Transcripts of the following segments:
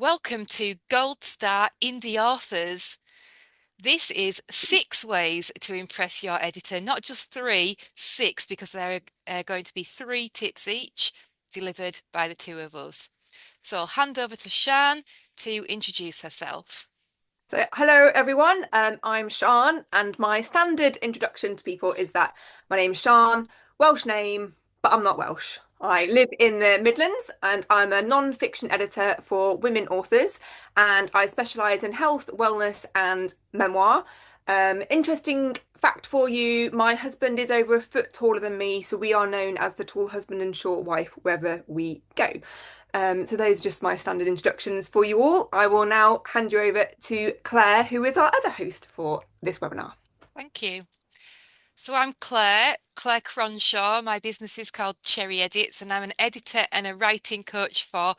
Welcome to Gold Star Indie Authors. This is 6 ways to impress your editor, not just three, six, because there are going to be 3 tips each delivered by the two of us. So I'll hand over to Shan to introduce herself. So, hello everyone. I'm Sian, and my standard introduction to people is that my name's Sian, Welsh name, but I'm not Welsh. I live in the Midlands and I'm a non-fiction editor for women authors, and I specialise in health, wellness, and memoir. Interesting fact for you, my husband is over a foot taller than me, so we are known as the tall husband and short wife wherever we go. So those are just my standard instructions for you all. I will now hand you over to Claire, who is our other host for this webinar. Thank you. So I'm Claire Cronshaw. My business is called Cherry Edits, and I'm an editor and a writing coach for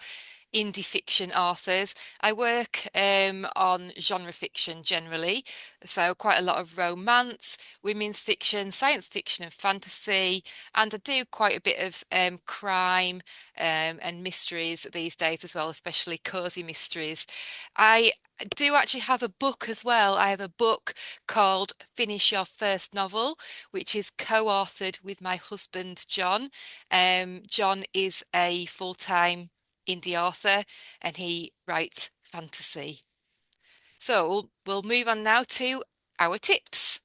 indie fiction authors. I work on genre fiction generally, so quite a lot of romance, women's fiction, science fiction, and fantasy, and I do quite a bit of crime and mysteries these days as well, especially cozy mysteries. I do actually have a book as well. I have a book called Finish Your First Novel, which is co-authored with my husband, John. John is a full-time indie author and he writes fantasy. So we'll move on now to our tips.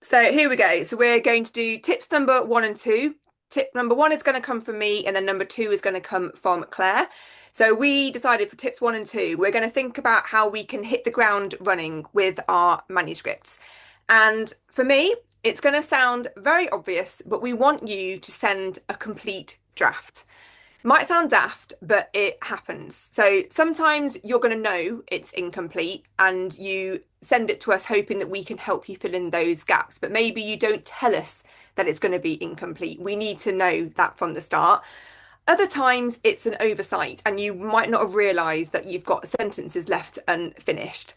So here we go. So we're going to do tips number one and two. Tip number one is going to come from me, and then number two is going to come from Claire. So we decided for tips one and two, we're going to think about how we can hit the ground running with our manuscripts. And for me, it's going to sound very obvious, but we want you to send a complete draft. Might sound daft, but it happens. So sometimes you're going to know it's incomplete and you send it to us hoping that we can help you fill in those gaps. But maybe you don't tell us that it's going to be incomplete. We need to know that from the start. Other times it's an oversight and you might not have realised that you've got sentences left unfinished.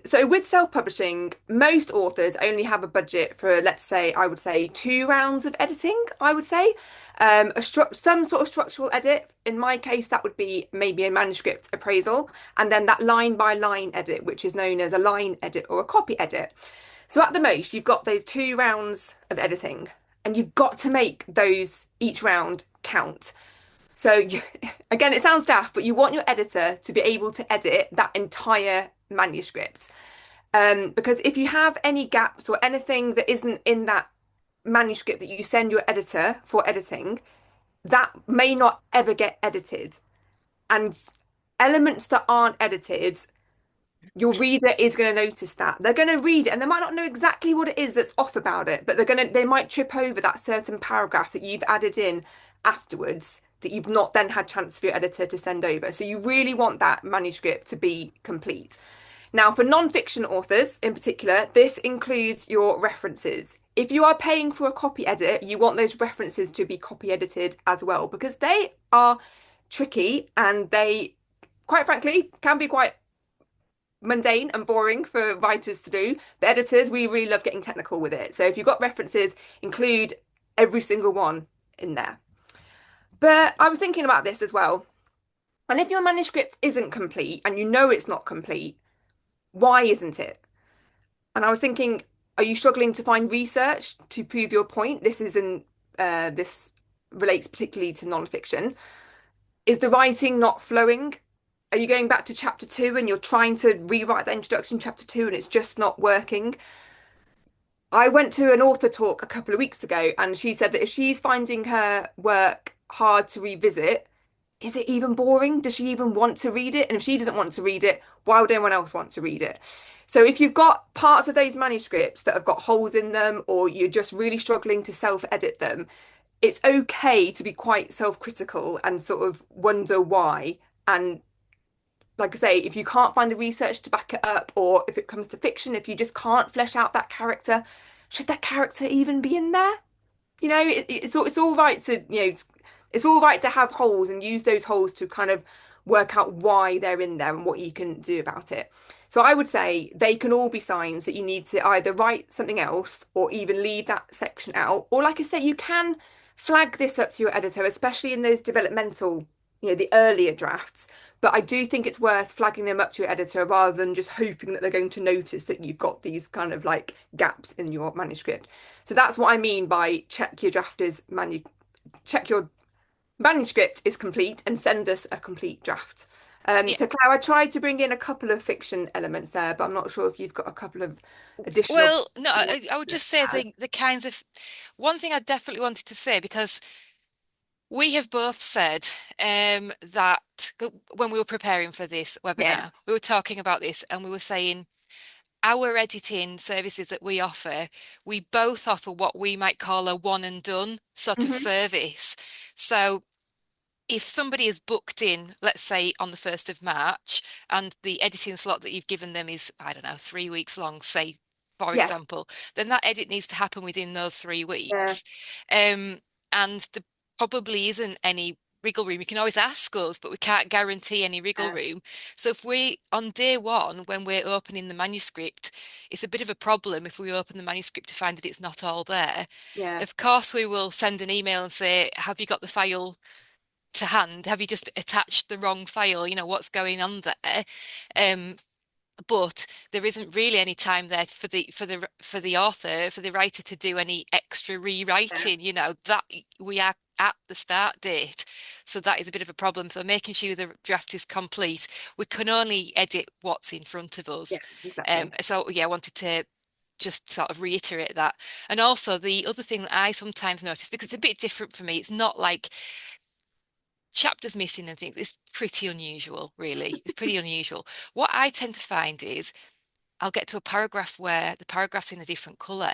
So with self-publishing, most authors only have a budget for, let's say, I would say 2 rounds of editing, I would say. Some sort of structural edit. In my case, that would be maybe a manuscript appraisal, and then that line by line edit, which is known as a line edit or a copy edit. So at the most, you've got those 2 rounds of editing, and you've got to make those each round count. So again, it sounds daft, but you want your editor to be able to edit that entire manuscript. Because if you have any gaps or anything that isn't in that manuscript that you send your editor for editing, that may not ever get edited. And elements that aren't edited, your reader is going to notice that. They're going to read it and they might not know exactly what it is that's off about it, but they might trip over that certain paragraph that you've added in afterwards that you've not then had chance for your editor to send over. So you really want that manuscript to be complete. Now, for non-fiction authors in particular, this includes your references. If you are paying for a copy edit, you want those references to be copy edited as well, because they are tricky and they, quite frankly, can be quite mundane and boring for writers to do. But editors, we really love getting technical with it. So if you've got references, include every single one in there. But I was thinking about this as well. And if your manuscript isn't complete and you know it's not complete, why isn't it? And I was thinking, are you struggling to find research to prove your point? This relates particularly to non-fiction. Is the writing not flowing? Are you going back to chapter two and you're trying to rewrite the introduction to chapter two and it's just not working? I went to an author talk a couple of weeks ago and she said that if she's finding her work hard to revisit, is it even boring? Does she even want to read it? And if she doesn't want to read it, why would anyone else want to read it? So if you've got parts of those manuscripts that have got holes in them, or you're just really struggling to self-edit them, it's okay to be quite self-critical and sort of wonder why. And like I say, if you can't find the research to back it up, or if it comes to fiction, if you just can't flesh out that character, should that character even be in there? It's all right to, it's all right to have holes and use those holes to kind of work out why they're in there and what you can do about it. So I would say they can all be signs that you need to either write something else or even leave that section out. Or like I said, you can flag this up to your editor, especially in those developmental, the earlier drafts. But I do think it's worth flagging them up to your editor rather than just hoping that they're going to notice that you've got these kind of like gaps in your manuscript. So that's what I mean by check your manuscript is complete and send us a complete draft. Yeah. So Claire, I tried to bring in a couple of fiction elements there, but I'm not sure if you've got a couple of additional Well, no, you want I would to just say add. the kinds of one thing I definitely wanted to say because we have both said that when we were preparing for this Yeah. webinar, we were talking about this and we were saying our editing services that we offer, we both offer what we might call a one and done sort of Hmm. service. So if somebody is booked in, let's say on the 1st of March, and the editing slot that you've given them is, I don't know, 3 weeks long, say, for Yeah. example, then that edit needs to happen within those three Yeah. weeks. Um, and there probably isn't any wriggle room. You can always ask us, but we can't guarantee any wriggle Yeah. room. So if we, on day one, when we're opening the manuscript, it's a bit of a problem if we open the manuscript to find that it's not all there. Yeah. Of course, we will send an email and say, have you got the file to hand? Have you just attached the wrong file? You know, what's going on there? Um, but there isn't really any time there for the author, for the writer to do any extra Yeah. rewriting, you know, that we are at the start date. So that is a bit of a problem. So making sure the draft is complete, we can only edit what's in front of us. Yeah. Exactly. So yeah, I wanted to just sort of reiterate that. And also the other thing that I sometimes notice, because it's a bit different for me, it's not like chapters missing and things. It's pretty unusual, really. It's pretty unusual. What I tend to find is I'll get to a paragraph where the paragraph's in a different colour,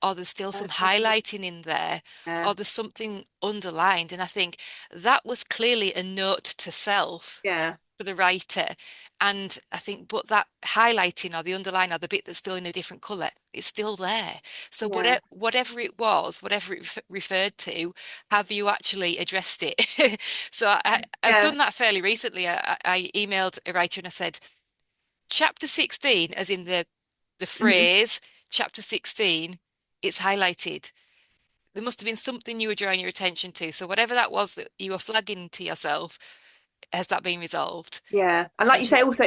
or there's still some highlighting in there, Yeah. or there's something underlined. And I think that was clearly a note to self Yeah. for the writer. And I think, but that highlighting or the underline or the bit that's still in a different colour, it's still there. So Yeah. whatever it was, whatever it referred to, have you actually addressed it? So I've Yeah. done that fairly recently. I emailed a writer and I said, chapter 16, as in the Mhm. phrase, chapter 16, it's highlighted. There must have been something you were drawing your attention to. So whatever that was that you were flagging to yourself, has that been resolved? Yeah. And like And you she, say, also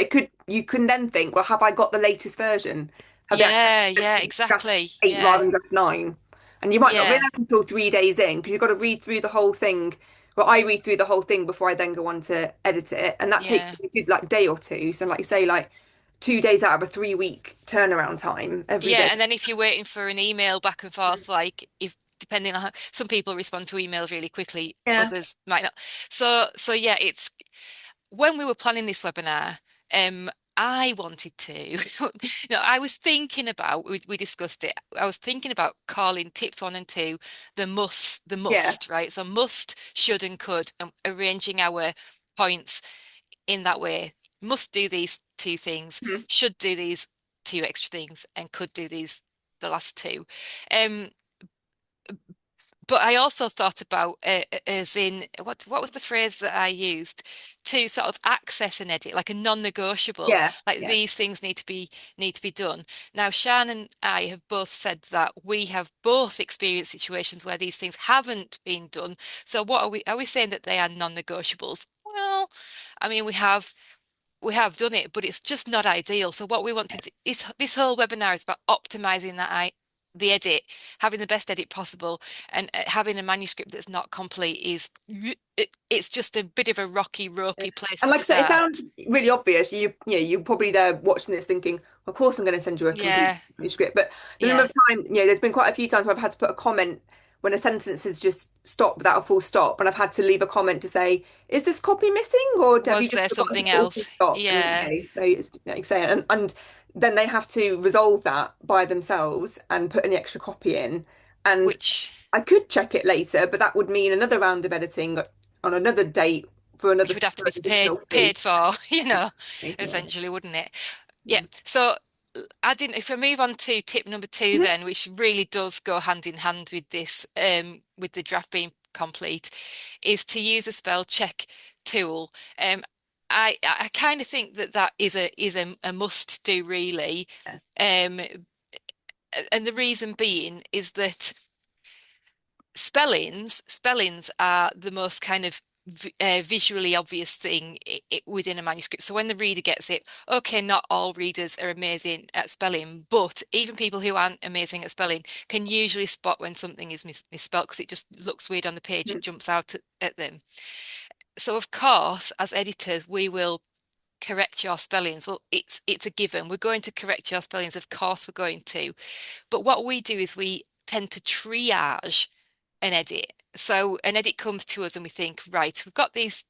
you can then think, well, have I got the latest version? Have they actually yeah, yeah, sent draft exactly. 8 Yeah, rather than draft 9? And you might not yeah, realize until 3 days in because you've got to read through the whole thing. Well, I read through the whole thing before I then go on to edit it, and that takes yeah, a good like day or two. So, like you say, like 2 days out of a 3 week turnaround time every yeah. day. And then if you're waiting for an email back and forth, like if depending on how, some people respond to emails really quickly, Yeah. others might not. So yeah, it's when we were planning this webinar, I wanted to, I was thinking about, we discussed it. I was thinking about calling tips one and two the Yeah. must, right? So must, should, and could, and arranging our points in that way. Must do these two things, Mhm. should do these two extra things, and could do these the last two. Um, but I also thought about as in what was the phrase that I used to sort of access and edit, like a non-negotiable, Yeah. like Yeah. these things need to be done. Now, Shan and I have both said that we have both experienced situations where these things haven't been done. So what are we saying that they are non-negotiables? Well, I mean, we have done it, but it's just not ideal. So what we want to do is this whole webinar is about optimizing the edit, having the best edit possible, and having a manuscript that's not complete is it's just a bit of a rocky, Yeah. ropey place And to like I said, it start. sounds really obvious. You're probably there watching this thinking, of course I'm going to send you a complete Yeah, manuscript. But the number yeah, of time, there's been quite a few times where I've had to put a comment when a sentence has just stopped without a full stop, and I've had to leave a comment to say, is this copy missing, or have you was just there forgotten to something put a full else? stop? And Yeah, so it's like you say, and then they have to resolve that by themselves and put any extra copy in. And which I could check it later, but that would mean another round of editing on another date which would have to for be an additional fee. paid for, Yeah. essentially, wouldn't it? Yeah. So adding, if I move on to tip number two, Mhm. then, which really does go hand in hand with this, with the draft being complete, is to use a spell check tool. I kind of think that that is a must do, really. Um, and the reason being is that spellings are the most kind of visually obvious thing within a manuscript. So when the reader gets it, okay, not all readers are amazing at spelling, but even people who aren't amazing at spelling can usually spot when something is misspelled because it just looks weird on the page. It Mm. jumps out at them. So of course, as editors, we will correct your spellings. Well, it's a given. We're going to correct your spellings. Of course, we're going to. But what we do is we tend to triage an edit. So an edit comes to us and we think, right, we've got these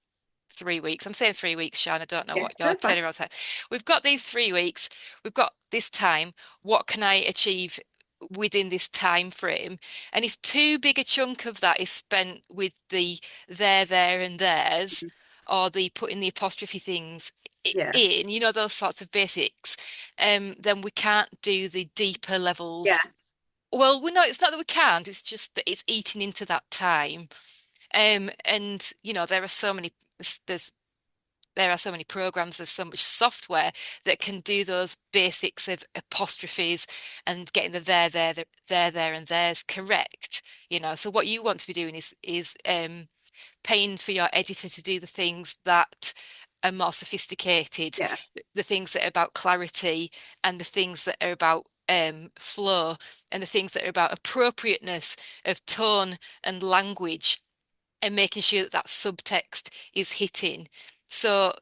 3 weeks. I'm saying 3 weeks, Sean. I don't know Yeah, what your that's fine. turnaround time. We've got these 3 weeks. We've got this time. What can I achieve within this time frame? And if too big a chunk of that is spent with the there, and theirs, Mhm. or the putting the apostrophe things Yeah, in, those sorts of basics, then we can't do the deeper yeah, levels. Well, we know it's not that we can't, it's just that it's eating into that time. And there are so many there's there are so many programs, there's so much software that can do those basics of apostrophes and getting the there, and there's correct. So what you want to be doing is paying for your editor to do the things that are more sophisticated, yeah, the things that are about clarity, and the things that are about flow, and the things that are about appropriateness of tone and language, and making sure that that subtext is hitting. So,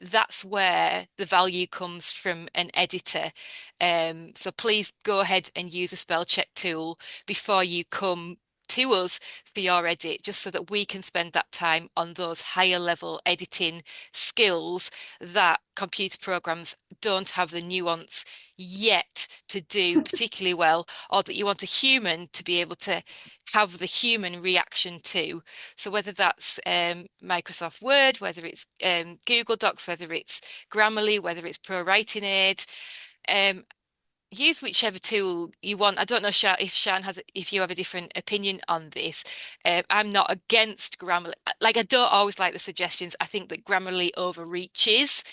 that's where the value comes from an editor. So please go ahead and use a spell check tool before you come to us for your edit, just so that we can spend that time on those higher level editing skills that computer programs don't have the nuance yet to do particularly well, or that you want a human to be able to have the human reaction to. So whether that's Microsoft Word, whether it's Google Docs, whether it's Grammarly, whether it's Pro Writing Aid, um, use whichever tool you want. I don't know, if Shan if you have a different opinion on this. I'm not against Grammarly. Like, I don't always like the suggestions. I think that Grammarly overreaches.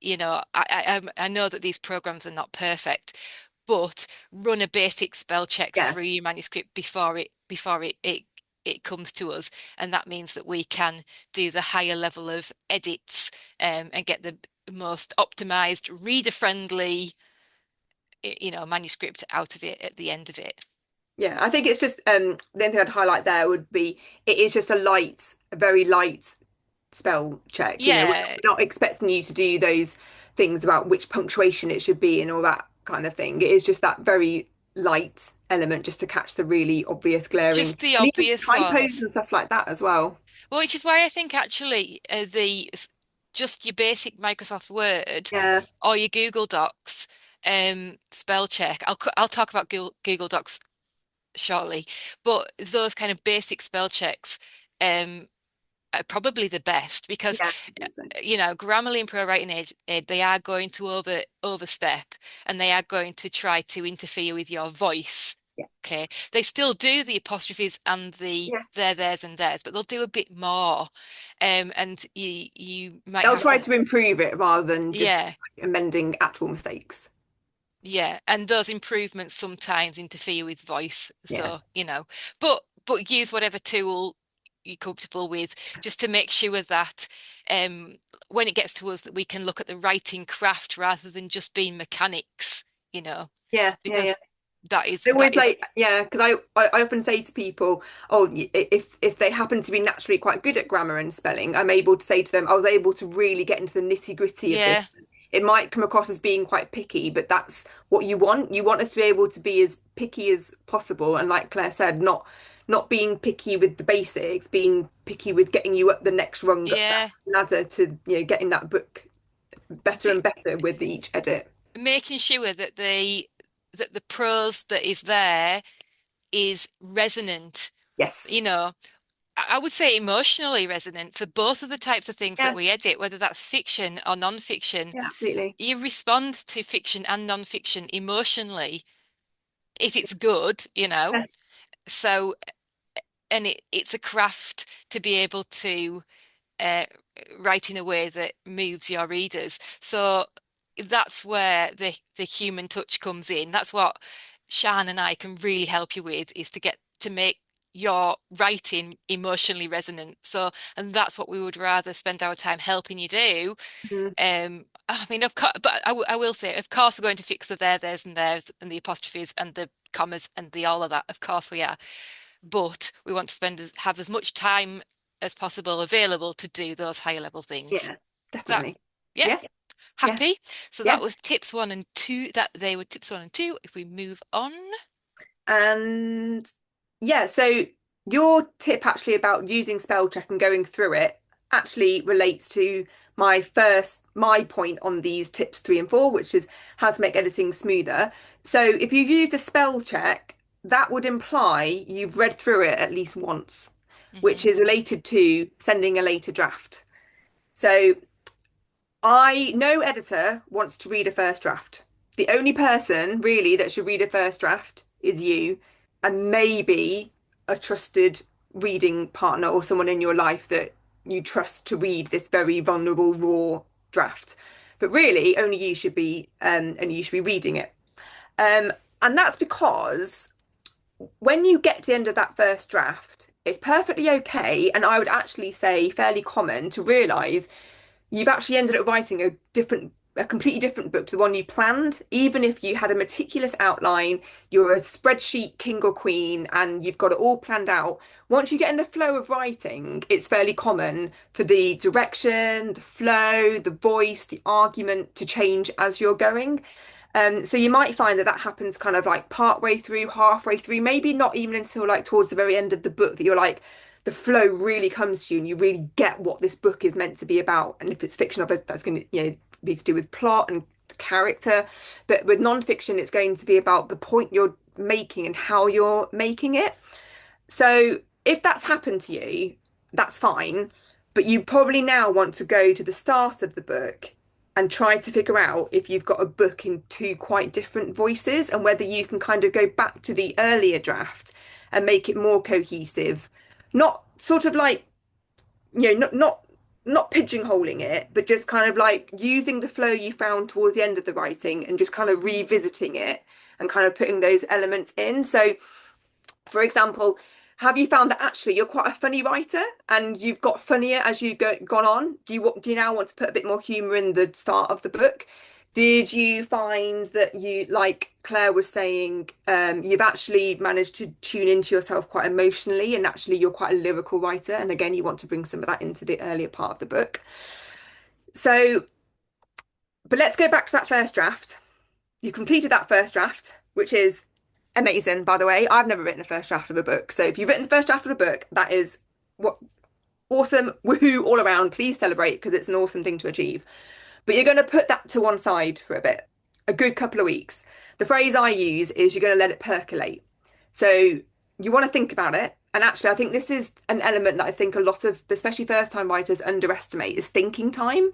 I know that these programs are not perfect, but run a basic spell check yeah, through your manuscript before it comes to us, and that means that we can do the higher level of edits, and get the most optimized, reader-friendly, manuscript out of it at the end of it. yeah. I think it's just the only thing I'd highlight there would be it is just a very light spell check. Yeah, We're not expecting you to do those things about which punctuation it should be and all that kind of thing. It is just that very light element just to catch the really obvious glaring just the and even obvious typos ones. and stuff like that as well. Well, which is why I think actually just your basic Microsoft Word Yeah, or your Google Docs spell check. I'll talk about Google Docs shortly, but those kind of basic spell checks um are probably the best, because yeah, I think so. Grammarly and Pro Writing Aid, they are going to overstep, and they are going to try to interfere with your voice. Yeah, Okay, they still do the apostrophes and the yeah. theirs, and theirs, but they'll do a bit more. And you might They'll have try to, to improve it rather than just yeah, amending actual mistakes. yeah, and those improvements sometimes interfere with voice. Yeah. So, but use whatever tool you're comfortable with, just to make sure that um when it gets to us, that we can look at the writing craft rather than just being mechanics, Yeah, yeah, yeah. because that is I that always is like, yeah, because I often say to people, oh, if they happen to be naturally quite good at grammar and spelling, I'm able to say to them, I was able to really get into the nitty-gritty of this. yeah, It might come across as being quite picky, but that's what you want. You want us to be able to be as picky as possible, and like Claire said, not being picky with the basics, being picky with getting you up the next rung up that yeah. ladder to, getting that book better To, and better with each edit. making sure that the prose that is there is resonant. Yes. You know, I would say emotionally resonant for both of the types of things that Yeah, we edit, whether that's fiction or non-fiction. yeah, absolutely. You respond to fiction and non-fiction emotionally if it's good. Yeah, So, and it's a craft to be able to uh, write in a way that moves your readers. So that's where the human touch comes in. That's what Shan and I can really help you with, is to get to make your writing emotionally resonant. So, and that's what we would rather spend our time helping you do. Mm. I mean, of course, but I will say, of course, we're going to fix the there, there's, and there's, and the apostrophes and the commas and the all of that. Of course, we are. But we want to have as much time as possible available to do those higher level things. Yeah, That, definitely. yeah, Yeah, yeah, happy. So yeah. that was tips one and two. That they were tips one and two. If we move on. And yeah, so your tip actually about using spell check and going through it actually relates to my point on these tips 3 and 4, which is how to make editing smoother. So if you've used a spell check, that would imply you've read through it at least once, which Hmm. is related to sending a later draft. So no editor wants to read a first draft. The only person really that should read a first draft is you, and maybe a trusted reading partner or someone in your life that you trust to read this very vulnerable, raw draft. But really, only you should be reading it. Um, and that's because when you get to the end of that first draft, it's perfectly okay, and I would actually say fairly common to realise you've actually ended up writing a completely different book to the one you planned, even if you had a meticulous outline, you're a spreadsheet king or queen, and you've got it all planned out. Once you get in the flow of writing, it's fairly common for the direction, the flow, the voice, the argument to change as you're going. So you might find that that happens kind of like part way through, halfway through, maybe not even until like towards the very end of the book that you're like, the flow really comes to you and you really get what this book is meant to be about. And if it's fictional, that's going to, be to do with plot and character. But with non-fiction, it's going to be about the point you're making and how you're making it. So if that's happened to you, that's fine. But you probably now want to go to the start of the book and try to figure out if you've got a book in two quite different voices and whether you can kind of go back to the earlier draft and make it more cohesive. Not sort of like, not pigeonholing it, but just kind of like using the flow you found towards the end of the writing and just kind of revisiting it and kind of putting those elements in. So for example, have you found that actually you're quite a funny writer and you've got funnier as gone on? Do you now want to put a bit more humor in the start of the book? Did you find that you, like Claire was saying, you've actually managed to tune into yourself quite emotionally and actually you're quite a lyrical writer? And again, you want to bring some of that into the earlier part of the book. So, but let's go back to that first draft. You completed that first draft, which is amazing, by the way. I've never written a first draft of a book. So if you've written the first draft of a book, that is what awesome, woohoo, all around. Please celebrate because it's an awesome thing to achieve. But you're going to put that to one side for a bit, a good couple of weeks. The phrase I use is you're going to let it percolate. So you want to think about it. And actually, I think this is an element that I think a lot of, especially first time writers, underestimate is thinking time.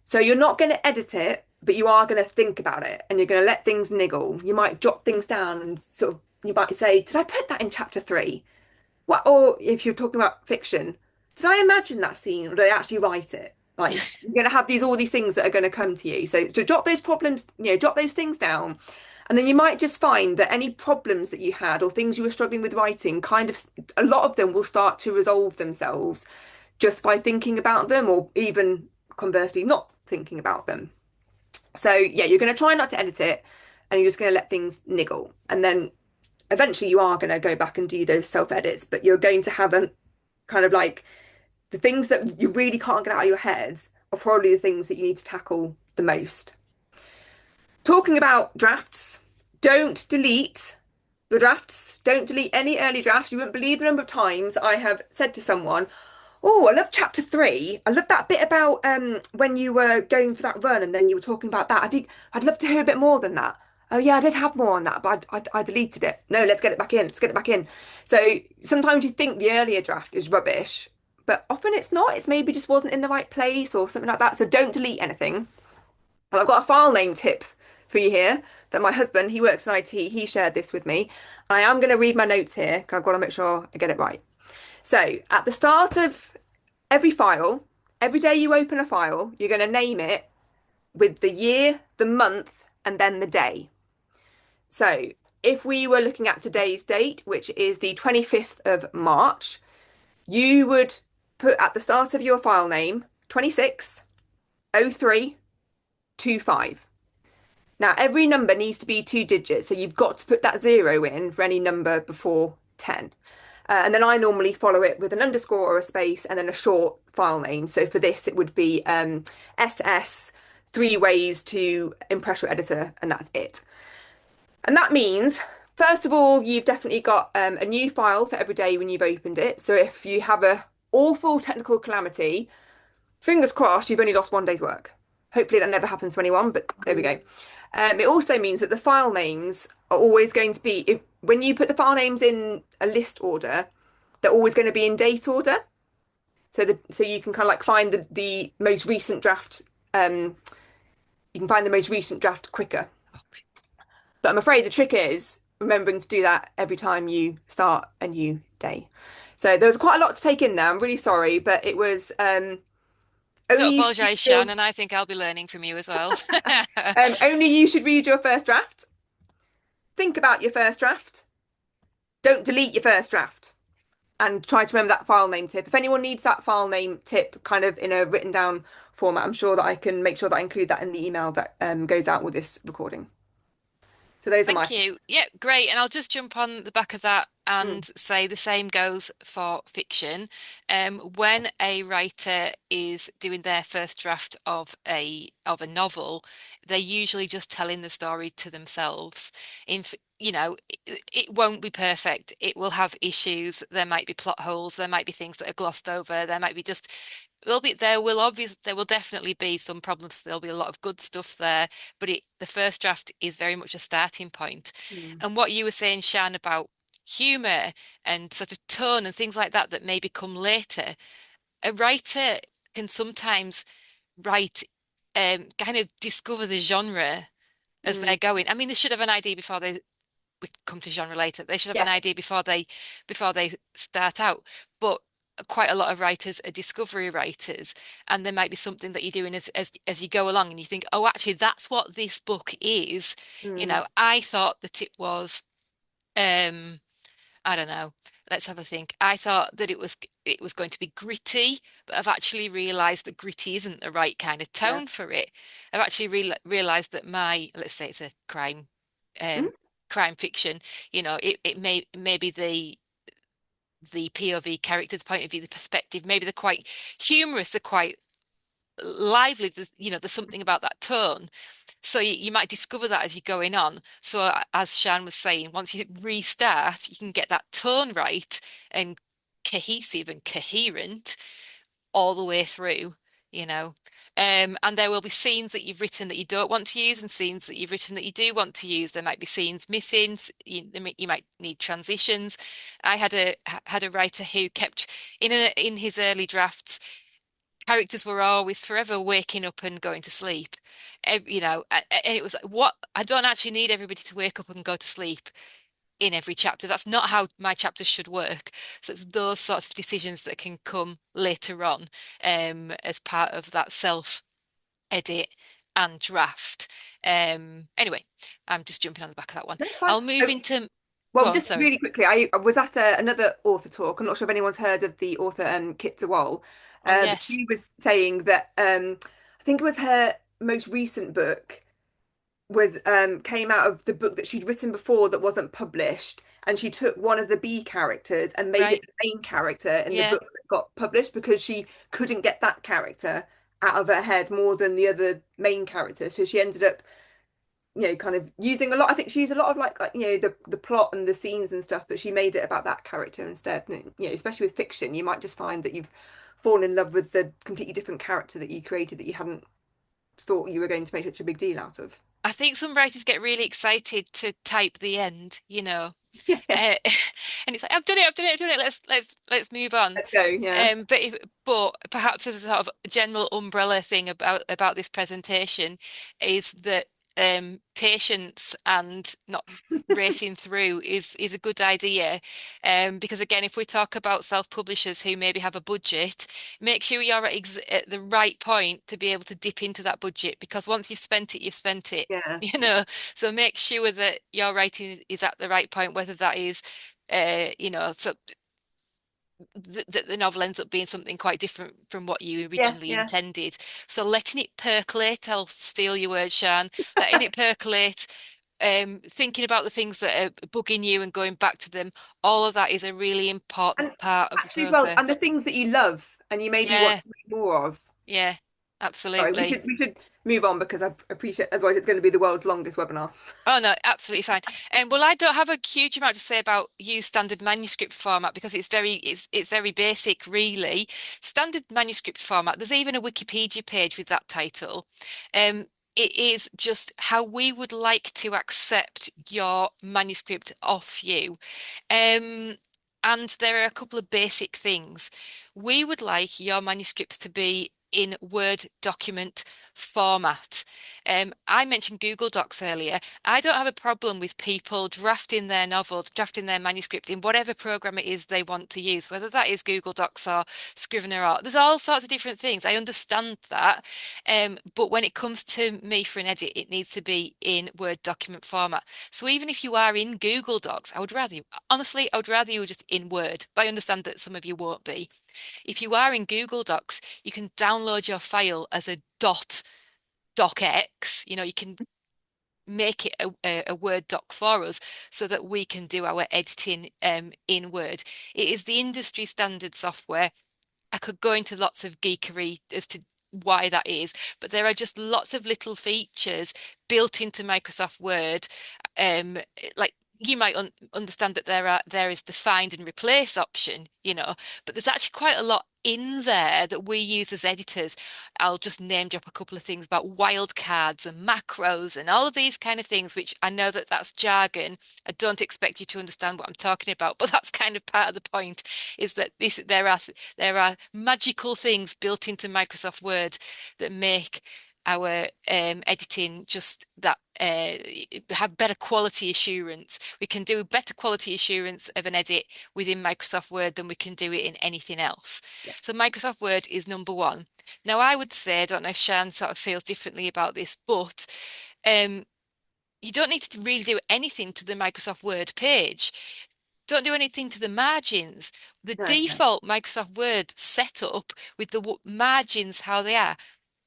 So you're not going to edit it, but you are going to think about it and you're going to let things niggle. You might jot things down and sort of, you might say, did I put that in chapter 3? What, or if you're talking about fiction, did I imagine that scene or did I actually write it? Like you're going to have all these things that are going to come to you. So jot those problems, jot those things down. And then you might just find that any problems that you had or things you were struggling with writing, kind of a lot of them will start to resolve themselves just by thinking about them or even conversely not thinking about them. So yeah, you're going to try not to edit it and you're just going to let things niggle. And then eventually you are going to go back and do those self edits, but you're going to have a kind of like the things that you really can't get out of your head are probably the things that you need to tackle the most. Talking about drafts, don't delete your drafts. Don't delete any early drafts. You wouldn't believe the number of times I have said to someone, oh, I love chapter 3. I love that bit about when you were going for that run and then you were talking about that. I think I'd love to hear a bit more than that. Oh yeah, I did have more on that, but I deleted it. No, let's get it back in. Let's get it back in. So sometimes you think the earlier draft is rubbish, but often it's not. It's maybe just wasn't in the right place or something like that. So don't delete anything. And I've got a file name tip for you here that my husband, he works in IT, he shared this with me. I am going to read my notes here because I've got to make sure I get it right. So at the start of every file, every day you open a file, you're going to name it with the year, the month, and then the day. So if we were looking at today's date, which is the 25th of March, you would put at the start of your file name 260325. Now, every number needs to be 2 digits, so you've got to put that zero in for any number before 10. And then I normally follow it with an underscore or a space and then a short file name. So for this, it would be SS, three ways to impress your editor, and that's it. And that means, first of all, you've definitely got a new file for every day when you've opened it. So if you have a awful technical calamity, fingers crossed, you've only lost one day's work. Hopefully that never happens to anyone, but there we go. It also means that the file names are always going to be, if when you put the file names in a list order, they're always going to be in date order. So you can kind of like find the most recent draft. You can find the most recent draft quicker. But I'm afraid the trick is remembering to do that every time you start a new day. So there was quite a lot to take in there. I'm really sorry, but it was Don't only you should read apologize, your, Shan, and I think I'll be learning from you as well. only you should read your first draft. Think about your first draft. Don't delete your first draft. And try to remember that file name tip. If anyone needs that file name tip kind of in a written down format, I'm sure that I can make sure that I include that in the email that goes out with this recording. So those are my Thank you. Yeah, great. And I'll just jump on the back of that mm, and say the same goes for fiction. When a writer is doing their first draft of a novel, they're usually just telling the story to themselves. It won't be perfect. It will have issues. There might be plot holes. There might be things that are glossed over. There might be just there will definitely be some problems. There'll be a lot of good stuff there, but the first draft is very much a starting point. mm, And what you were saying, Shan, about humor and sort of tone and things like that that maybe come later, a writer can sometimes write kind of discover the genre as they're mm. going. I mean, they should have an idea before we come to genre later. They should have an Yeah. idea before they start out. But quite a lot of writers are discovery writers, and there might be something that you're doing as you go along, and you think, oh, actually, that's what this book is. Mm, I thought that it was, um, I don't know. Let's have a think. I thought that it was going to be gritty, but I've actually realized that gritty isn't the right kind of yeah. tone for it. I've actually realized that let's say it's a Mm, um, crime fiction, it may be the POV character, the point of view, the perspective. Maybe they're quite humorous, they're quite lively. There's something about that tone. So you might discover that as you're going on. So as Shan was saying, once you restart, you can get that tone right and cohesive and coherent all the way through, you know. And there will be scenes that you've written that you don't want to use and scenes that you've written that you do want to use. There might be scenes missing. You might need transitions. I had a writer who kept in his early drafts, characters were always forever waking up and going to sleep. And it was like, what? I don't actually need everybody to wake up and go to sleep in every chapter. That's not how my chapters should work. So it's those sorts of decisions that can come later on, as part of that self edit and draft. Anyway, I'm just jumping on the back of that one. that's fine. I'll move into, go Well, on, just sorry. really quickly, I was at another author talk. I'm not sure if anyone's heard of the author Kit DeWall, Oh, but yes. she was saying that I think it was her most recent book was came out of the book that she'd written before that wasn't published, and she took one of the B characters and made it Right. the main character in the Yeah. book that got published because she couldn't get that character out of her head more than the other main character. So she ended up kind of using a lot. I think she used a lot of the plot and the scenes and stuff, but she made it about that character instead. And, especially with fiction, you might just find that you've fallen in love with the completely different character that you created that you hadn't thought you were going to make such a big deal out of. I think some writers get really excited to type the end, Yeah, uh, and it's like, I've done it, I've done it, I've done it. Let's move on. let's go. Yeah. But perhaps as a sort of general umbrella thing about this presentation is that patience and not racing through is a good idea. Because again, if we talk about self-publishers who maybe have a budget, make sure you're at the right point to be able to dip into that budget, because once you've spent it, you've spent it, Yeah. you know. So make sure that your writing is at the right point, whether that is so that the novel ends up being something quite different from what you Yeah, originally yeah. intended. So letting it percolate, I'll steal your word, Shan, letting it percolate, thinking about the things that are bugging you and going back to them, all of that is a really And important part of the actually as well, and the process. things that you love and you maybe want Yeah, to read more of. yeah, Sorry, we absolutely. should move on because I appreciate otherwise it's going to be the world's longest webinar. Oh no, absolutely fine. Well, I don't have a huge amount to say about use standard manuscript format because it's very basic, really. Standard manuscript format. There's even a Wikipedia page with that title. It is just how we would like to accept your manuscript off you. Um, and there are a couple of basic things. We would like your manuscripts to be in Word document format. I mentioned Google Docs earlier. I don't have a problem with people drafting their novel, drafting their manuscript in whatever program it is they want to use, whether that is Google Docs or Scrivener or there's all sorts of different things. I understand that. But when it comes to me for an edit, it needs to be in Word document format. So even if you are in Google Docs, honestly, I would rather you were just in Word, but I understand that some of you won't be. If you are in Google Docs, you can download your file as a docx. You can make it a Word doc for us so that we can do our editing in Word. It is the industry standard software. I could go into lots of geekery as to why that is, but there are just lots of little features built into Microsoft Word. Like you might understand that there is the find and replace option, but there's actually quite a lot in there that we use as editors. I'll just name drop a couple of things about wildcards and macros and all of these kind of things, which I know that that's jargon. I don't expect you to understand what I'm talking about, but that's kind of part of the point is that there are magical things built into Microsoft Word that make our editing just that have better quality assurance. We can do better quality assurance of an edit within Microsoft Word than we can do it in anything else. Yeah. So Microsoft Word is number one. Now I would say, I don't know if Shan sort of feels differently about this, but um, you don't need to really do anything to the Microsoft Word page. Don't do anything to the margins. The No, no. default Microsoft Word setup with the margins how they are,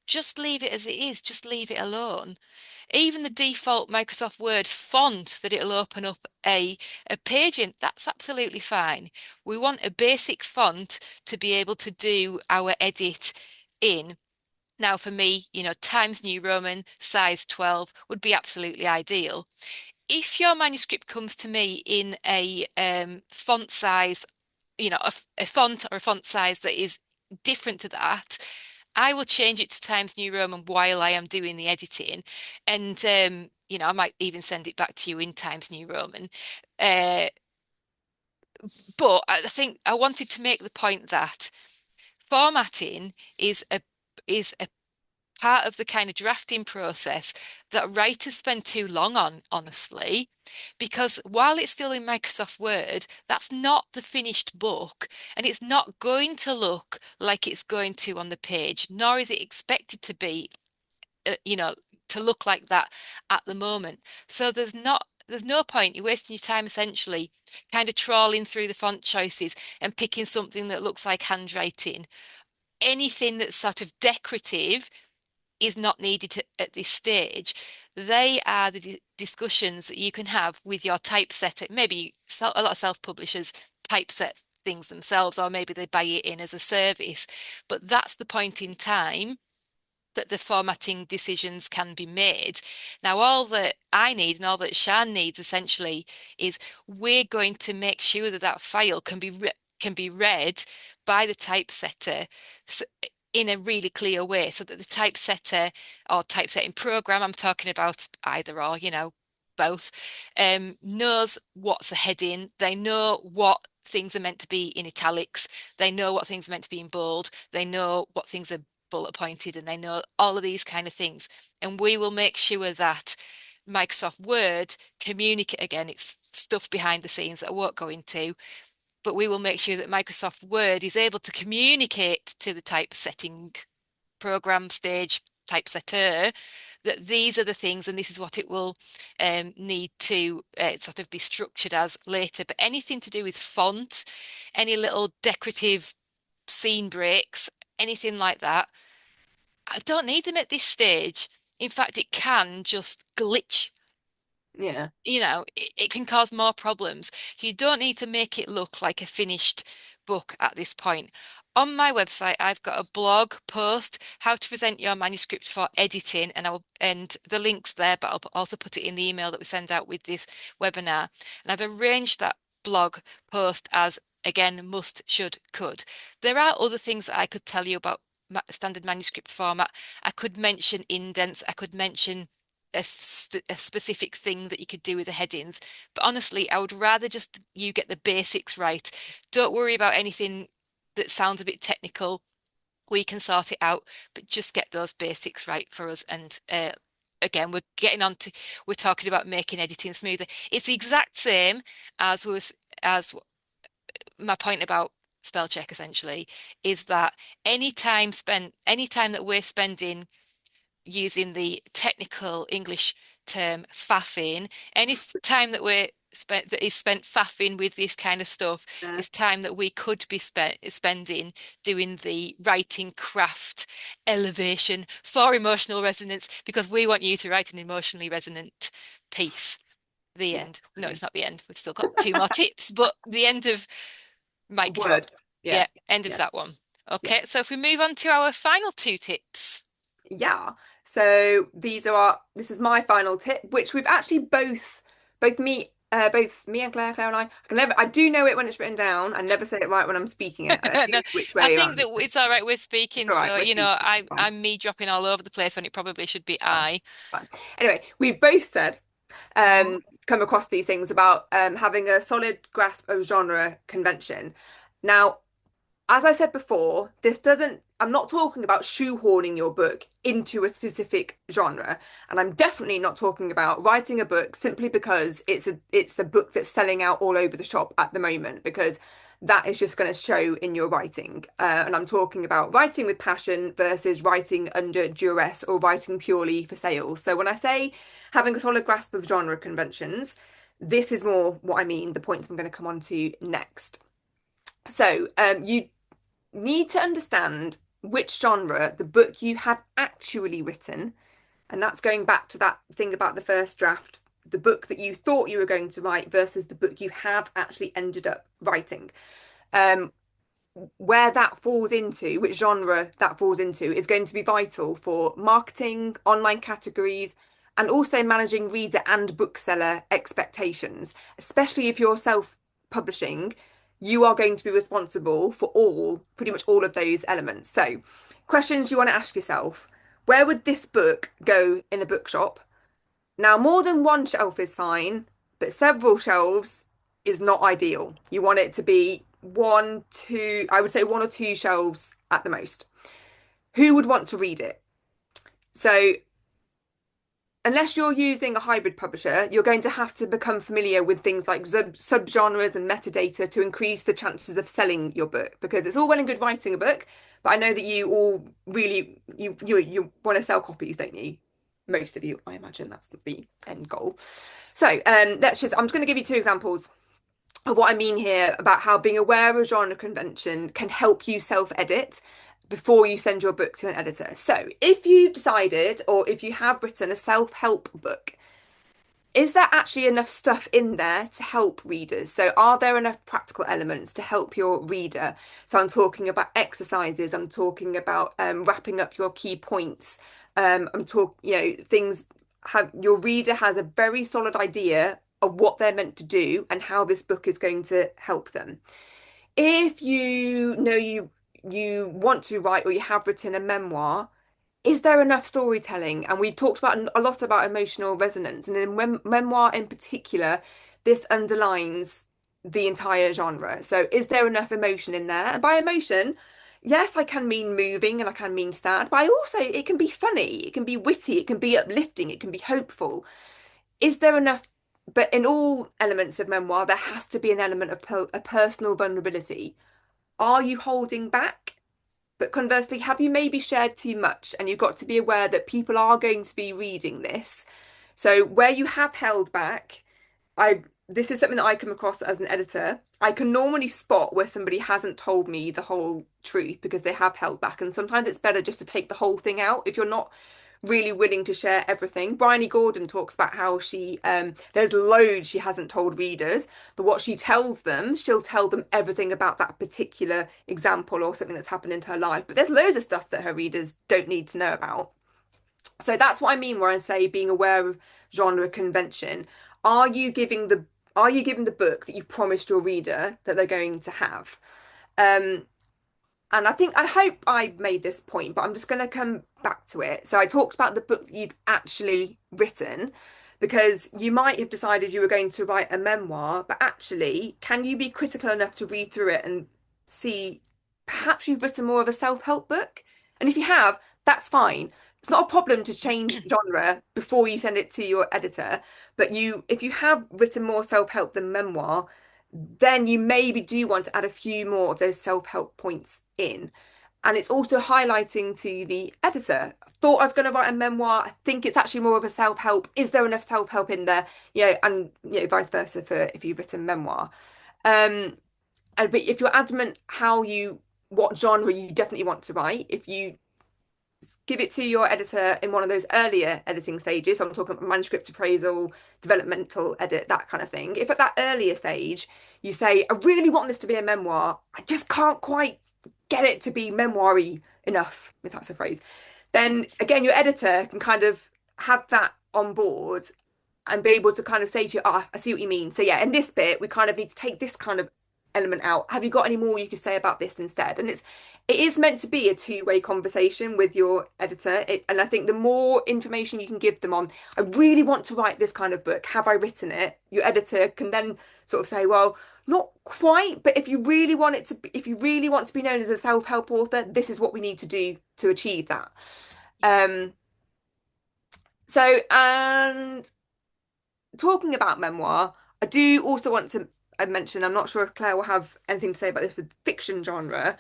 just leave it as it is. Just leave it alone. Even the default Microsoft Word font that it'll open up a page in, that's absolutely fine. We want a basic font to be able to do our edit in. Now, for me, Times New Roman size 12 would be absolutely ideal. If your manuscript comes to me in a font size, a font or a font size that is different to that, I will change it to Times New Roman while I am doing the editing. And, I might even send it back to you in Times New Roman. Uh, but I think I wanted to make the point that formatting is a part of the kind of drafting process that writers spend too long on, honestly, because while it's still in Microsoft Word, that's not the finished book, and it's not going to look like it's going to on the page, nor is it expected to be, uh, you know, to look like that at the moment. So there's no point. You're wasting your time essentially kind of trawling through the font choices and picking something that looks like handwriting. Anything that's sort of decorative is not needed at this stage. They are the discussions that you can have with your typesetter. Maybe a lot of self-publishers typeset things themselves, or maybe they buy it in as a service. But that's the point in time that the formatting decisions can be made. Now, all that I need and all that Shan needs essentially is we're going to make sure that that file can be read by the typesetter in a really clear way, so that the typesetter or typesetting program, I'm talking about either or, both, knows what's a heading. They know what things are meant to be in italics. They know what things are meant to be in bold. They know what things are bullet pointed and they know all of these kind of things. And we will make sure that Microsoft Word communicate, again, it's stuff behind the scenes that I won't go into, but we will make sure that Microsoft Word is able to communicate to the typesetting program stage typesetter that these are the things and this is what it will need to sort of be structured as later. But anything to do with font, any little decorative scene breaks, anything like that, I don't need them at this stage. In fact, it can just glitch. Yeah. It can cause more problems. You don't need to make it look like a finished book at this point. On my website, I've got a blog post, how to present your manuscript for editing, and the link's there, but I'll also put it in the email that we send out with this webinar. And I've arranged that blog post as, again, must, should, could. There are other things that I could tell you about standard manuscript format. I could mention indents, I could mention a specific thing that you could do with the headings. But honestly, I would rather just you get the basics right. Don't worry about anything that sounds a bit technical. We can sort it out, but just get those basics right for us. And again, we're talking about making editing smoother. It's the exact same as my point about spell check essentially is that any time that we're spending using the technical English term faffing. Any time that is spent faffing with this kind of stuff Yeah. is time that we could be spending doing the writing craft elevation for emotional resonance because we want you to write an emotionally resonant piece. The Yeah. end. No, it's not the end. We've still got two more tips, but the end of mic drop. Word. Yeah. Yeah, end of Yeah. that one. Yeah. Okay, so if we move on to our final two tips. Yeah. So this is my final tip, which we've actually both me and Claire and I do know it when it's written down. I never say it right when I'm speaking it. I No, knew which I way think around. that it's all right. We're It's speaking, all right. so We're speaking. It's fine. I'm me dropping all over the place when it probably should be Fine. I. Fine. Anyway, we've both said come across these things about having a solid grasp of genre convention. Now, as I said before, I'm not talking about shoehorning your book into a specific genre. And I'm definitely not talking about writing a book simply because it's the book that's selling out all over the shop at the moment, because that is just going to show in your writing. And I'm talking about writing with passion versus writing under duress or writing purely for sales. So when I say having a solid grasp of genre conventions, this is more what I mean, the points I'm going to come on to next. So, you need to understand which genre the book you have actually written. And that's going back to that thing about the first draft, the book that you thought you were going to write versus the book you have actually ended up writing. Um, where that falls into, which genre that falls into, is going to be vital for marketing, online categories, and also managing reader and bookseller expectations, especially if you're self-publishing. You are going to be responsible for pretty much all of those elements. So, questions you want to ask yourself: where would this book go in a bookshop? Now, more than one shelf is fine, but several shelves is not ideal. You want it to be one, two, I would say one or two shelves at the most. Who would want to read it? So, unless you're using a hybrid publisher, you're going to have to become familiar with things like subgenres and metadata to increase the chances of selling your book. Because it's all well and good writing a book, but I know that you all really you want to sell copies, don't you? Most of you, I imagine that's the end goal. So I'm just going to give you two examples of what I mean here about how being aware of genre convention can help you self-edit before you send your book to an editor. So, if you've decided or if you have written a self-help book, is there actually enough stuff in there to help readers? So, are there enough practical elements to help your reader? So, I'm talking about exercises, I'm talking about wrapping up your key points. I'm talking, things have your reader has a very solid idea of what they're meant to do and how this book is going to help them. If you know you want to write or you have written a memoir, is there enough storytelling? And we've talked about a lot about emotional resonance, and in memoir in particular, this underlines the entire genre. So, is there enough emotion in there? And by emotion, yes, I can mean moving and I can mean sad, but I also, it can be funny, it can be witty, it can be uplifting, it can be hopeful. Is there enough? But in all elements of memoir, there has to be an element of a personal vulnerability. Are you holding back? But conversely, have you maybe shared too much? And you've got to be aware that people are going to be reading this. So where you have held back, I this is something that I come across as an editor. I can normally spot where somebody hasn't told me the whole truth because they have held back. And sometimes it's better just to take the whole thing out if you're not really willing to share everything. Bryony Gordon talks about how she there's loads she hasn't told readers, but what she tells them, she'll tell them everything about that particular example or something that's happened in her life. But there's loads of stuff that her readers don't need to know about. So that's what I mean where I say being aware of genre convention. Are you giving the are you giving the book that you promised your reader that they're going to have? Um, and I hope I made this point, but I'm just going to come back to it. So I talked about the book that you've actually written, because you might have decided you were going to write a memoir, but actually, can you be critical enough to read through it and see perhaps you've written more of a self-help book? And if you have, that's fine. It's not a problem to change genre before you send it to your editor, but if you have written more self-help than memoir, then you maybe do want to add a few more of those self-help points in. And it's also highlighting to the editor, I thought I was going to write a memoir. I think it's actually more of a self-help. Is there enough self-help in there? And vice versa for if you've written memoir. But if you're adamant what genre you definitely want to write, if you give it to your editor in one of those earlier editing stages. So I'm talking about manuscript appraisal, developmental edit, that kind of thing. If at that earlier stage you say, I really want this to be a memoir, I just can't quite get it to be memoir-y enough, if that's a phrase, then again, your editor can kind of have that on board and be able to kind of say to you, I see what you mean. So yeah, in this bit, we kind of need to take this kind of element out. Have you got any more you could say about this instead? And it is meant to be a two-way conversation with your editor. And I think the more information you can give them on, I really want to write this kind of book. Have I written it? Your editor can then sort of say, well, not quite, but if you really want it to be, if you really want to be known as a self-help author, this is what we need to do to achieve that. Um, and talking about memoir, I do also want to mention, I'm not sure if Claire will have anything to say about this with fiction genre.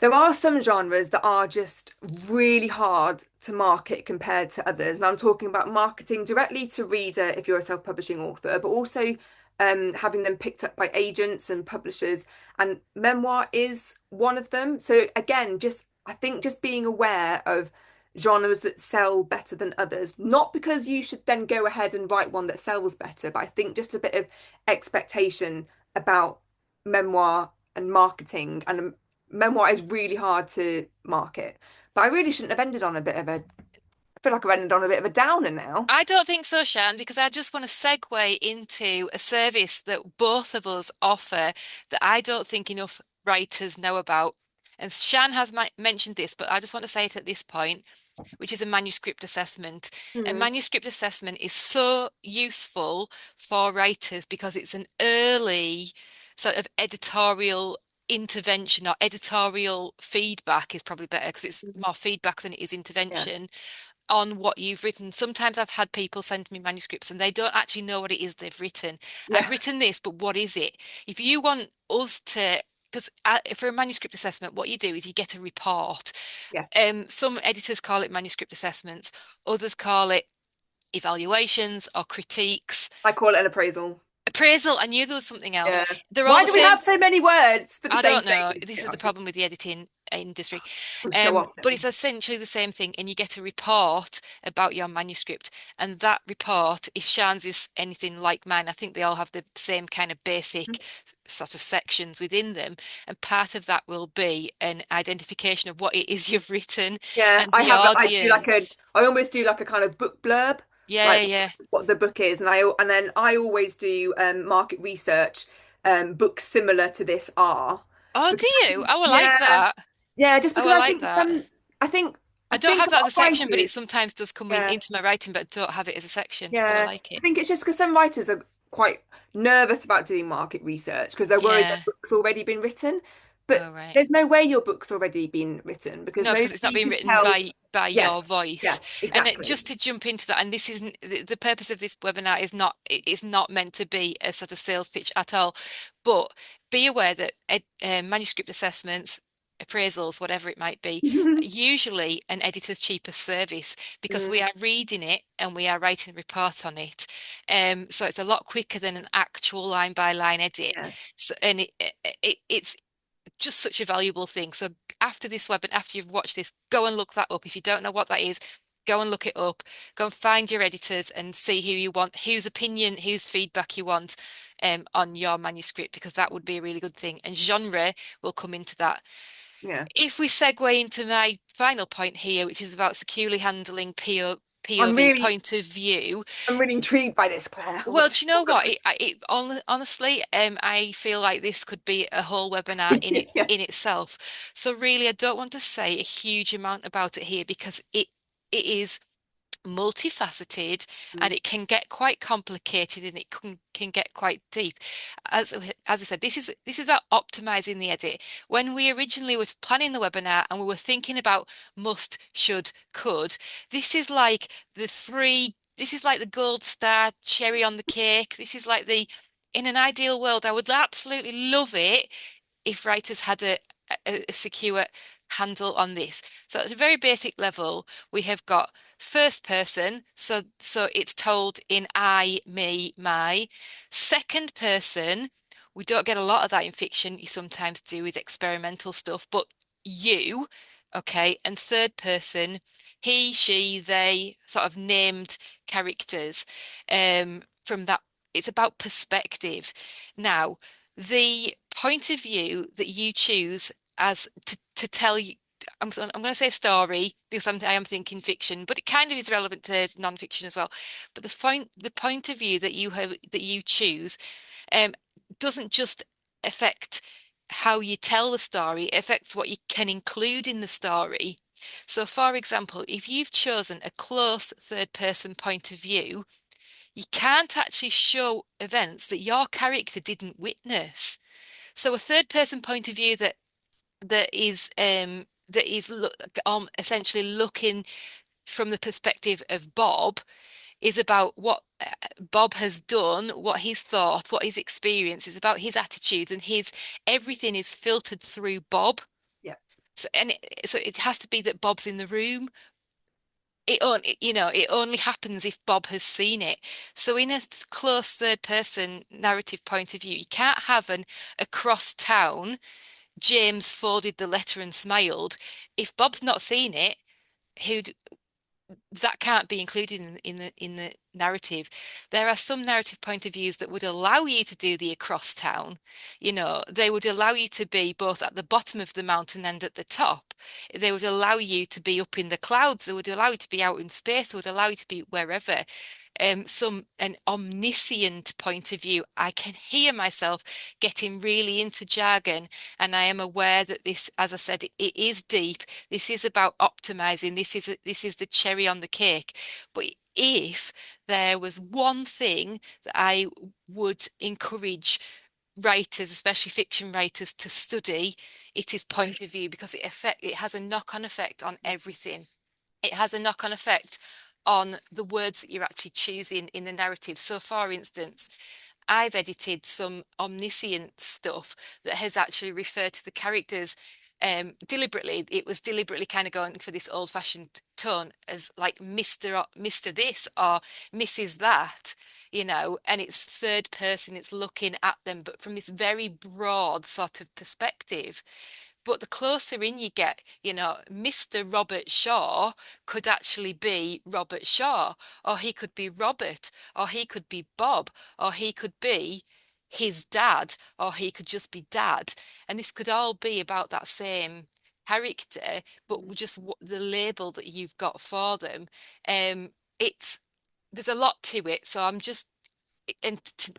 There are some genres that are just really hard to market compared to others. And I'm talking about marketing directly to reader if you're a self-publishing author, but also having them picked up by agents and publishers. And memoir is one of them. So again, I think just being aware of genres that sell better than others, not because you should then go ahead and write one that sells better, but I think just a bit of expectation about memoir and marketing. And memoir is really hard to market. But I really shouldn't have ended on I feel like I've ended on a bit of a downer now. I don't think so, Shan, because I just want to segue into a service that both of us offer that I don't think enough writers know about. And Shan has mentioned this, but I just want to say it at this point, which is a manuscript assessment. A Mm, manuscript assessment is so useful for writers because it's an early sort of editorial intervention, or editorial feedback is probably better because it's more feedback than it is yeah, intervention on what you've written. Sometimes I've had people send me manuscripts and they don't actually know what it is they've written. I've yeah, written this, but what is it? If you want us to, because for a manuscript assessment, what you do is you get a report. yeah. Some editors call it manuscript assessments, others call it evaluations or critiques. I call it an appraisal. Appraisal, I knew there was something else. Yeah. They're all Why the do we same. have so many words for the I same don't know. thing? This Yeah, is the problem with the editing industry. I'm show off But now. it's essentially the same thing, and you get a report about your manuscript. And that report, if Shan's is anything like mine, I think they all have the same kind of basic sort of sections within them. And part of that will be an identification of what it is you've written Yeah, and the audience. I almost do like a kind of book blurb, Yeah, like yeah. what the book is, and then I always do market research. Books similar to this are, Oh, because do you? I will like yeah, that. yeah, just I because will like that. I I don't think have a that as lot a of section, but it writers, sometimes does come yeah, into my writing, but I don't have it as a section. Oh, I yeah, like I it. think it's just because some writers are quite nervous about doing market research because they're worried their Yeah. book's already been written. but All right. there's no way your book's already been written because No, because it's not nobody being can written tell. by Yeah, your yeah, voice. And exactly. just to jump into that, and this isn't the purpose of this webinar is not meant to be a sort of sales pitch at all. But be aware that manuscript assessments, appraisals, whatever it might be, usually an editor's cheapest service because we Mm, are reading it and we are writing a report on it. So it's a lot quicker than an actual line by line edit. yeah, So and it's just such a valuable thing. So after this webinar, after you've watched this, go and look that up. If you don't know what that is, go and look it up. Go and find your editors and see who you want, whose opinion, whose feedback you want on your manuscript, because that would be a really good thing. And genre will come into that. yeah. If we segue into my final point here, which is about securely handling I'm POV, really, point of view. I'm really intrigued by this, Claire. Well, Let's do you know talk what? about Honestly, I feel like this could be a whole webinar it. Yeah. in itself. So really, I don't want to say a huge amount about it here because it is multifaceted and Mm, it can get quite complicated and it can get quite deep. As we said, this is about optimizing the edit. When we originally were planning the webinar and we were thinking about must, should, could, this is like this is like the gold star cherry on the cake. This is like in an ideal world, I would absolutely love it if writers had a secure handle on this. So at a very basic level, we have got first person, so it's told in I, me, my. Second person, we don't get a lot of that in fiction. You sometimes do with experimental stuff, but you, okay. And third person, he, she, they, sort of named characters. From that, it's about perspective. Now, the point of view that you choose as to tell you, I'm going to say story because I am thinking fiction, but it kind of is relevant to non-fiction as well. But the point of view that you choose um, doesn't just affect how you tell the story, it affects what you can include in the story. So, for example, if you've chosen a close third person point of view, you can't actually show events that your character didn't witness. So a third person point of view that is essentially looking from the perspective of Bob is about what Bob has done, what he's thought, what his experience is about his attitudes and his everything is filtered through Bob. Yeah. So it has to be that Bob's in the room. It only happens if Bob has seen it. So in a close third person narrative point of view, you can't have an across town James folded the letter and smiled. If Bob's not seen it, who that can't be included in the narrative. There are some narrative point of views that would allow you to do the across town. They would allow you to be both at the bottom of the mountain and at the top. They would allow you to be up in the clouds. They would allow you to be out in space. They would allow you to be wherever. An omniscient point of view. I can hear myself getting really into jargon, and I am aware that this, as I said, it is deep. This is about optimizing. This is the cherry on the cake. But if there was one thing that I would encourage writers, especially fiction writers, to study, it is point of view because it has a knock-on effect on everything. It has a knock-on effect on the words that you're actually choosing in the narrative. So, for instance, I've edited some omniscient stuff that has actually referred to the characters deliberately. It was deliberately kind of going for this old-fashioned tone as like Mr. or Mr. this or Mrs. that, and it's third person, it's looking at them, but from this very broad sort of perspective. But the closer in you get, Mr. Robert Shaw could actually be Robert Shaw, or he could be Robert, or he could be Bob, or he could be his dad, or he could just be dad. And this could all be about that same character, but just the label that you've got for them. It's There's a lot to it, so I'm just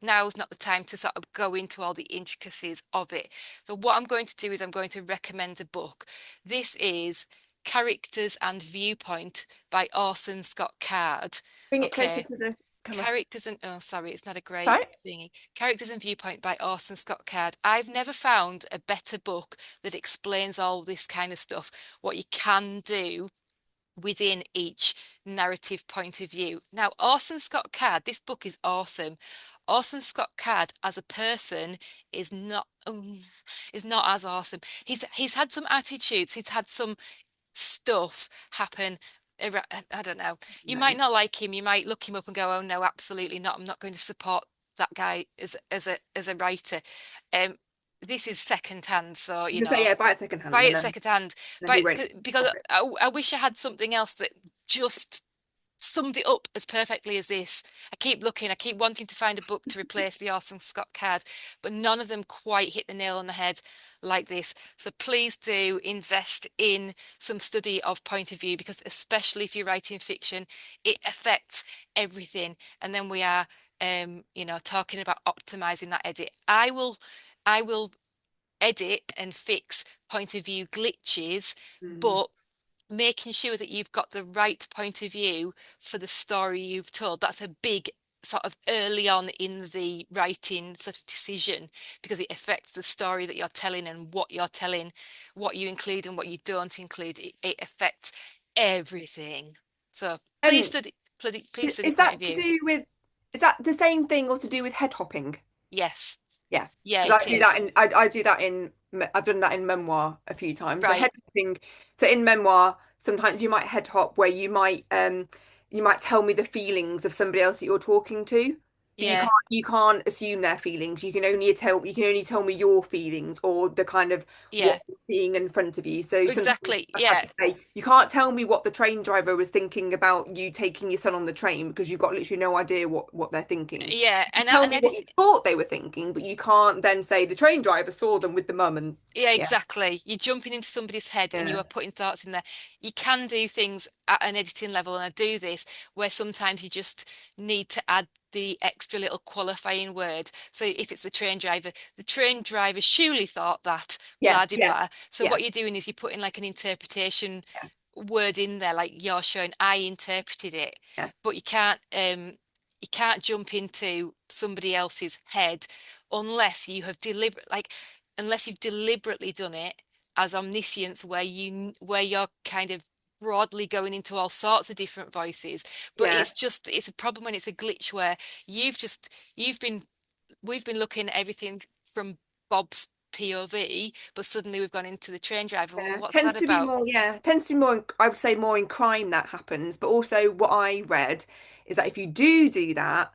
now is not the time to sort of go into all the intricacies of it. So what I'm going to do is I'm going to recommend a book. This is Characters and Viewpoint by Orson Scott Card. Bring it closer Okay. to the. Come on. Characters and oh, sorry, it's not a great Sorry? thingy. Characters and Viewpoint by Orson Scott Card. I've never found a better book that explains all this kind of stuff, what you can do within each narrative point of view. Now, Orson Scott Card, this book is awesome. Orson Scott Card as a person is not as awesome. He's had some attitudes, he's had some stuff happen. I don't know. You No. might not like him. You might look him up and go, "Oh no, absolutely not. I'm not going to support that guy as a writer." Um, this is second hand, so You can say, yeah, buy it second hand buy and it second hand. then he Buy won't because stop it. I wish I had something else that just summed it up as perfectly as this. I keep looking, I keep wanting to find a book to replace the Orson Scott Card, but none of them quite hit the nail on the head like this. So please do invest in some study of point of view because especially if you're writing fiction, it affects everything. And then we are talking about optimizing that edit. I will edit and fix point of view glitches, Mm. but making sure that you've got the right point of view for the story you've told. That's a big sort of early on in the writing sort of decision because it affects the story that you're telling and what you're telling, what you include and what you don't include. It affects everything. So Um, please study is point of that to view. do with, is that the same thing or to do with head hopping? Yes. Yeah, Yeah, because it is. I do that in I've done that in memoir a few times. So Right. head hopping. So in memoir, sometimes you might head hop where you might tell me the feelings of somebody else that you're talking to, but Yeah. you can't assume their feelings. You can only tell me your feelings or the kind of Yeah. what you're seeing in front of you. So sometimes Exactly. I've had Yeah. to say you can't tell me what the train driver was thinking about you taking your son on the train because you've got literally no idea what they're thinking. Yeah. You tell And me what you thought they were thinking, but you can't then say the train driver saw them with the mum and yeah, yeah, exactly. You're jumping into somebody's head and you yeah, are putting thoughts in there. You can do things at an editing level, and I do this where sometimes you just need to add the extra little qualifying word. So if it's the train driver surely thought that yeah, blah de yeah, blah. So yeah, what you're doing is you're putting like an interpretation word in there, like you're showing I interpreted it, yeah, but you can't jump into somebody else's head unless you have unless you've deliberately done it as omniscience where you're kind of broadly going into all sorts of different voices. But yeah, it's a problem when it's a glitch where you've been we've been looking at everything from Bob's POV, but suddenly we've gone into the train driver. Well, yeah. what's Tends that to be about? more, yeah, tends to be more, I would say more in crime that happens. But also what I read is that if you do that,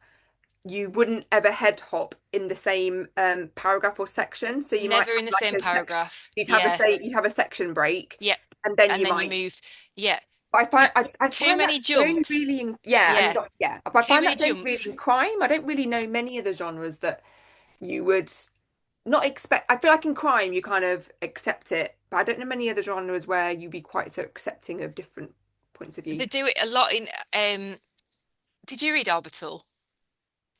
you wouldn't ever head hop in the same paragraph or section. So you might Never in have the like same a section, paragraph. Yeah. you'd have a section break, Yeah. and then And you then you might. moved. Yeah. But You I too find that many going jumps. really yeah, and Yeah. yeah, I Too find many that going really jumps. in crime. I don't really know many of the genres that you would not expect. I feel like in crime you kind of accept it, but I don't know many other genres where you'd be quite so accepting of different points of view. They do it a lot in did you read Orbital?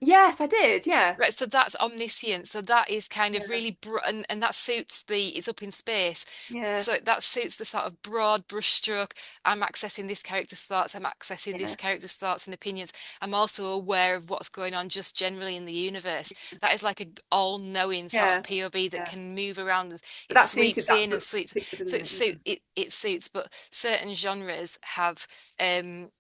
Yes, I did. Yeah, Right, so that's omniscient. So that is kind of yeah, really bro and that suits the it's up in space. yeah, So that suits the sort of broad brushstroke. I'm accessing this character's thoughts, I'm accessing this yeah, character's thoughts and opinions. I'm also aware of what's going on just generally in the universe. That is like a all-knowing sort of yeah, POV that yeah. can move around. But It that suited sweeps that in and book sweeps. So particularly, didn't it? it suits, but certain genres have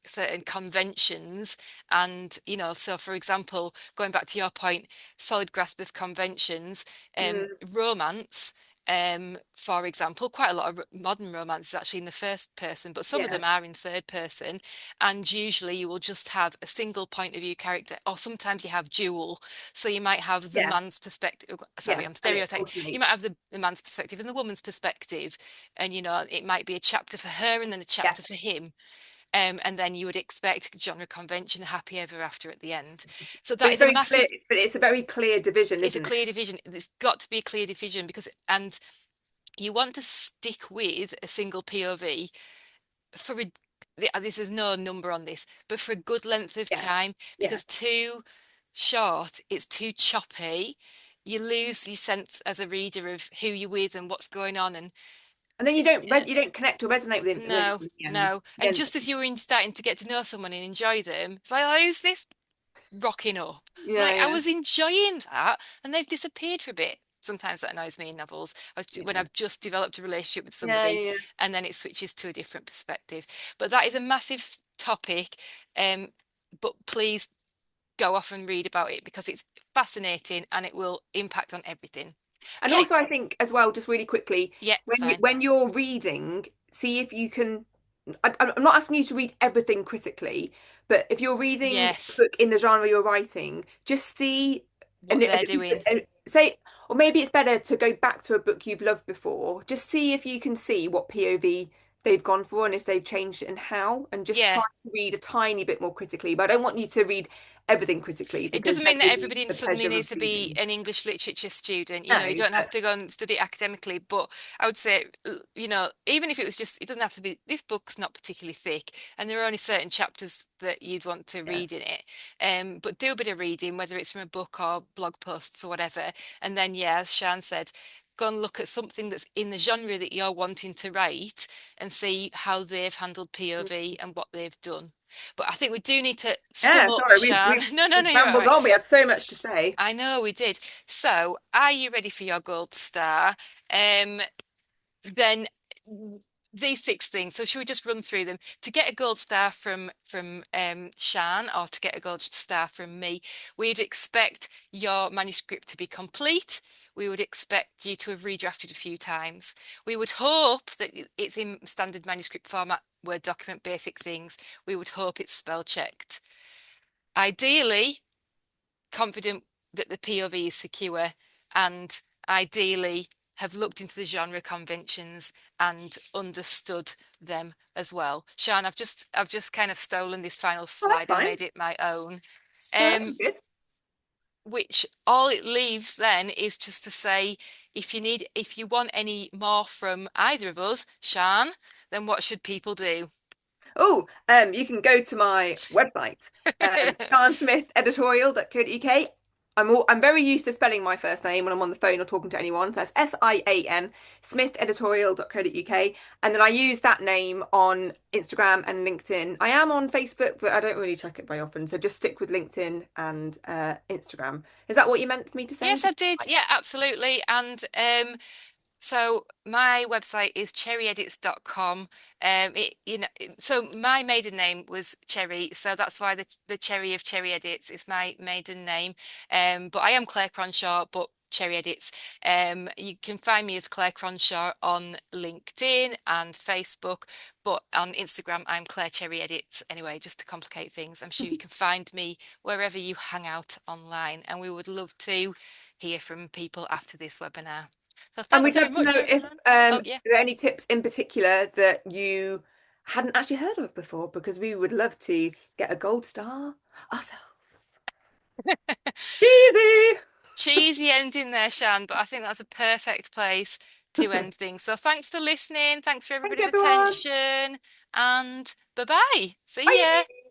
certain conventions and so for example, going back to your point, solid grasp of conventions, Mm, romance, for example, quite a lot of modern romance is actually in the first person, but some of yeah, them are in third person. And usually you will just have a single point of view character, or sometimes you have dual. So you might have the yeah, man's perspective. Sorry, yeah, I'm and it stereotyping. You might alternates. have the man's perspective and the woman's perspective. And, it might be a chapter for her and then a Yeah, chapter for him. And then you would expect genre convention happy ever after at the end. So but that it's is a very clear. massive, But it's a very clear division, it's a isn't it? clear division. It's got to be a clear division and you want to stick with a single POV for this is no number on this, but for a good length of Yeah, time yeah. because too short, it's too choppy. You lose your sense as a reader of who you're with and what's going on and And then uh, you don't connect or resonate with it no, in the end. no. The And end. just as you were starting to get to know someone and enjoy them, it's like, oh, who's this? rocking up. Yeah, Like I yeah, was enjoying that, and they've disappeared for a bit. Sometimes that annoys me in novels. When yeah, I've just developed a relationship with yeah, somebody, yeah. and then it switches to a different perspective. But that is a massive topic. Um, but please go off and read about it because it's fascinating and it will impact on everything. And Okay, also, I think as well, just really quickly, yeah, it's fine. when you're reading, see if you can. I'm not asking you to read everything critically, but if you're reading a Yes, book in the genre you're writing, just see what they're doing. say, or maybe it's better to go back to a book you've loved before. Just see if you can see what POV they've gone for and if they've changed it and how, and just try Yeah. to read a tiny bit more critically. But I don't want you to read everything critically It because doesn't then mean that you lose everybody the suddenly pleasure of needs to be reading. an English literature student. You No, know, you don't have but to go and study academically. But I would say, you know, even if it was just, it doesn't have to be, this book's not particularly thick, and there are only certain chapters that you'd want to yeah. read in it. But do a bit of reading, whether it's from a book or blog posts or whatever. And then, yeah, as Shan said, go and look at something that's in the genre that you're wanting to write and see how they've handled POV and what they've done. But I think we do need to sum Yeah, up, sorry, Shan. No, no, we've no, you're all rambled right. on. We had so much to say. I know we did. So, are you ready for your gold star? Um, then these six things. So, should we just run through them? To get a gold star from Shan, or to get a gold star from me, we'd expect your manuscript to be complete. We would expect you to have redrafted a few times. We would hope that it's in standard manuscript format, Word document, basic things. We would hope it's spell checked. Ideally, confident that the POV is secure, and ideally have looked into the genre conventions and understood them as well. Sian, I've just kind of stolen this final Oh, that's slide and fine. made it my own. No, that's Um, good. which all it leaves then is just to say if you want any more from either of us, Sian, then what should people do? Oh, you can go to my website, siansmitheditorial.co.uk. I'm very used to spelling my first name when I'm on the phone or talking to anyone. So that's SIAN, smitheditorial.co.uk. And then I use that name on Instagram and LinkedIn. I am on Facebook, but I don't really check it very often. So just stick with LinkedIn and Instagram. Is that what you meant for me to say? Yes, I did. Yeah, absolutely. And so my website is cherryedits.com. So my maiden name was Cherry, so that's why the Cherry of Cherry Edits is my maiden name. But I am Claire Cronshaw, but Cherry Edits. You can find me as Claire Cronshaw on LinkedIn and Facebook, but on Instagram I'm Claire Cherry Edits. Anyway, just to complicate things, I'm sure you can find me wherever you hang out online, and we would love to hear from people after this webinar. So And thanks we'd very love to know much, if everyone. Oh, yeah. there are any tips in particular that you hadn't actually heard of before, because we would love to get a gold star ourselves. Cheesy! Cheesy ending there, Shan, but I think that's a perfect place to end things. So thanks for listening. Thanks for Thanks, everybody's everyone. attention. And bye-bye. See ya. Bye.